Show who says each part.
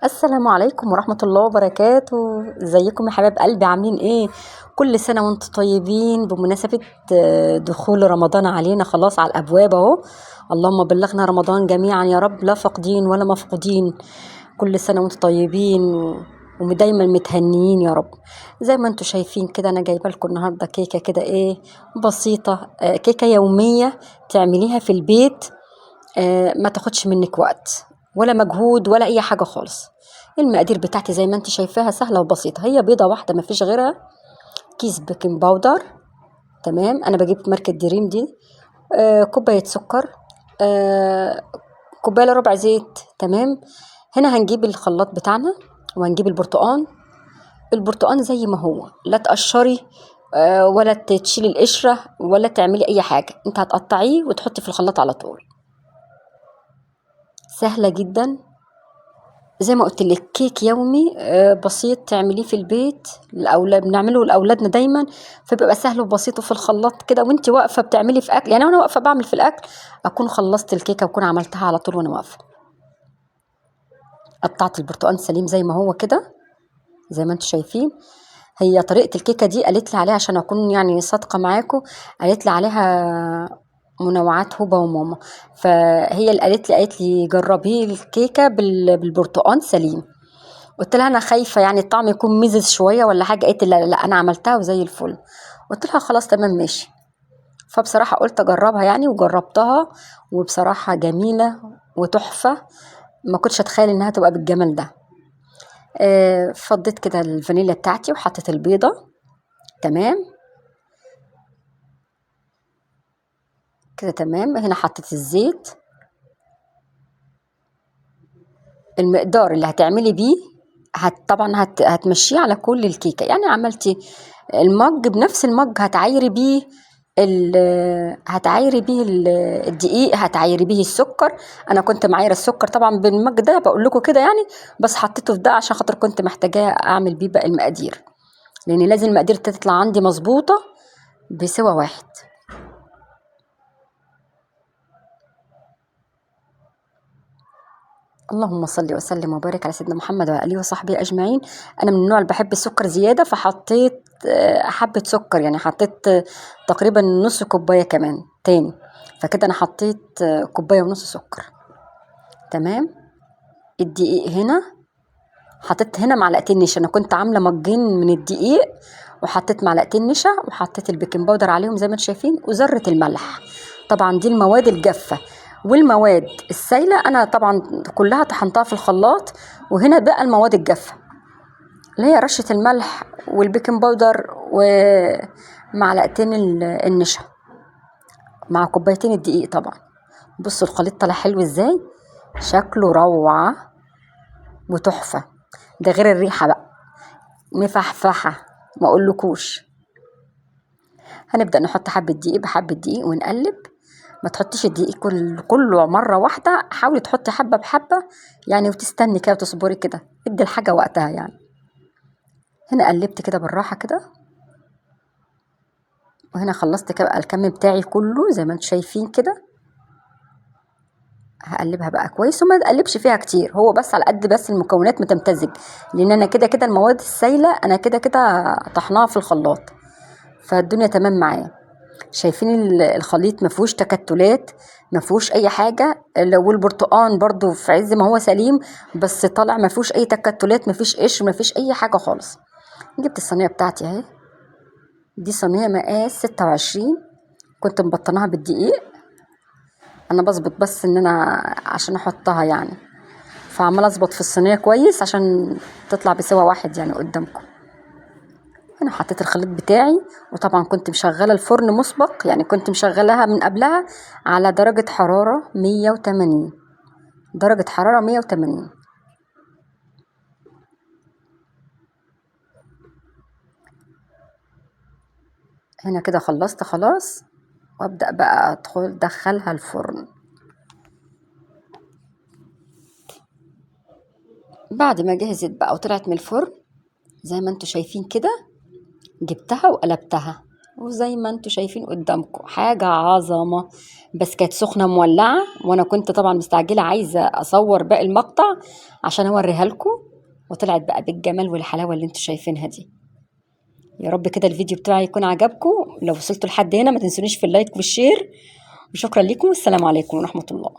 Speaker 1: السلام عليكم ورحمة الله وبركاته. ازيكم يا حبايب قلبي، عاملين ايه؟ كل سنة وانتم طيبين بمناسبة دخول رمضان علينا، خلاص على الابواب اهو. اللهم بلغنا رمضان جميعا يا رب، لا فاقدين ولا مفقودين. كل سنة وانتم طيبين ودايما متهنيين يا رب. زي ما انتم شايفين كده، انا جايبه لكم النهارده كيكه كده ايه، بسيطه، كيكه يوميه تعمليها في البيت. ما تاخدش منك وقت ولا مجهود ولا اي حاجه خالص. المقادير بتاعتي زي ما انت شايفاها سهله وبسيطه، هي بيضه واحده ما فيش غيرها، كيس بيكنج باودر، تمام، انا بجيب ماركه دريم دي، كوبايه سكر، آه كوبايه الا ربع زيت، تمام. هنا هنجيب الخلاط بتاعنا وهنجيب البرتقان. البرتقان زي ما هو، لا تقشري ولا تشيلي القشره ولا تعملي اي حاجه، انت هتقطعيه وتحطي في الخلاط على طول. سهله جدا. زي ما قلت لك، كيك يومي بسيط تعمليه في البيت. الاولاد بنعمله لاولادنا دايما، فبيبقى سهل وبسيط وفي الخلاط كده، وانت واقفه بتعملي في اكل، يعني وانا واقفه بعمل في الاكل اكون خلصت الكيكه واكون عملتها على طول وانا واقفه. قطعت البرتقال سليم زي ما هو كده، زي ما انتم شايفين. هي طريقه الكيكه دي قالت لي عليها عشان اكون يعني صادقه معاكم، قالت لي عليها منوعات هبه وماما، فهي اللي قالت لي جربي الكيكه بالبرتقال سليم. قلت لها انا خايفه يعني الطعم يكون مزز شويه ولا حاجه، قالت لي لا لا لا، انا عملتها وزي الفل. قلت لها خلاص تمام ماشي. فبصراحه قلت اجربها يعني، وجربتها، وبصراحه جميله وتحفه. ما كنتش اتخيل انها تبقى بالجمال ده. فضيت كده الفانيليا بتاعتي وحطيت البيضه، تمام كده تمام. هنا حطيت الزيت، المقدار اللي هتعملي بيه طبعا هتمشيه على كل الكيكه، يعني عملتي المج بنفس المج هتعايري بيه هتعايري بيه الدقيق، هتعايري بيه السكر. انا كنت معايره السكر طبعا بالمج ده، بقول لكم كده يعني، بس حطيته في ده عشان خاطر كنت محتاجاه اعمل بيه باقي المقادير، لان لازم المقادير تطلع عندي مظبوطه بسوى واحد. اللهم صل وسلم وبارك على سيدنا محمد وعلى اله وصحبه اجمعين. انا من النوع اللي بحب السكر زياده، فحطيت حبه سكر، يعني حطيت تقريبا نص كوبايه كمان تاني، فكده انا حطيت كوبايه ونص سكر، تمام. الدقيق هنا حطيت هنا معلقتين نشا، انا كنت عامله مجين من الدقيق، وحطيت معلقتين نشا وحطيت البيكنج باودر عليهم زي ما انتم شايفين، وذره الملح. طبعا دي المواد الجافه، والمواد السائله انا طبعا كلها طحنتها في الخلاط. وهنا بقى المواد الجافه اللي هي رشه الملح والبيكنج باودر ومعلقتين النشا مع كوبايتين الدقيق طبعا. بصوا الخليط طلع حلو ازاي، شكله روعه وتحفه. ده غير الريحه بقى، مفحفحه ما اقولكوش. هنبدأ نحط حبة دقيق بحبة دقيق ونقلب. ما تحطيش الدقيق كله مرة واحدة، حاولي تحطي حبة بحبة يعني، وتستني كده وتصبري كده، ادي الحاجة وقتها يعني. هنا قلبت كده بالراحة كده، وهنا خلصت كده الكم بتاعي كله زي ما انتم شايفين كده. هقلبها بقى كويس، وما تقلبش فيها كتير، هو بس على قد بس المكونات ما تمتزج، لان انا كده كده المواد السائلة انا كده كده طحناها في الخلاط، فالدنيا تمام معايا. شايفين الخليط ما فيهوش تكتلات، ما فيهوش اي حاجه. لو البرتقان برضو في عز ما هو سليم، بس طالع ما فيهوش اي تكتلات، ما فيش قشر، ما فيش اي حاجه خالص. جبت الصينيه بتاعتي اهي، دي صينيه مقاس 26، كنت مبطناها بالدقيق. انا بظبط بس ان انا عشان احطها يعني، فعماله اظبط في الصينيه كويس عشان تطلع بسوا واحد يعني قدامكم. انا حطيت الخليط بتاعي، وطبعا كنت مشغله الفرن مسبق، يعني كنت مشغلها من قبلها على درجه حراره 180، درجه حراره 180. هنا كده خلصت خلاص، وابدا بقى ادخلها الفرن. بعد ما جهزت بقى وطلعت من الفرن زي ما انتوا شايفين كده، جبتها وقلبتها. وزي ما انتوا شايفين قدامكم حاجة عظمة، بس كانت سخنة مولعة، وانا كنت طبعا مستعجلة عايزة اصور باقي المقطع عشان اوريها لكم، وطلعت بقى بالجمال والحلاوة اللي انتوا شايفينها دي. يا رب كده الفيديو بتاعي يكون عجبكم، لو وصلتوا لحد هنا ما تنسونيش في اللايك والشير، وشكرا لكم والسلام عليكم ورحمة الله.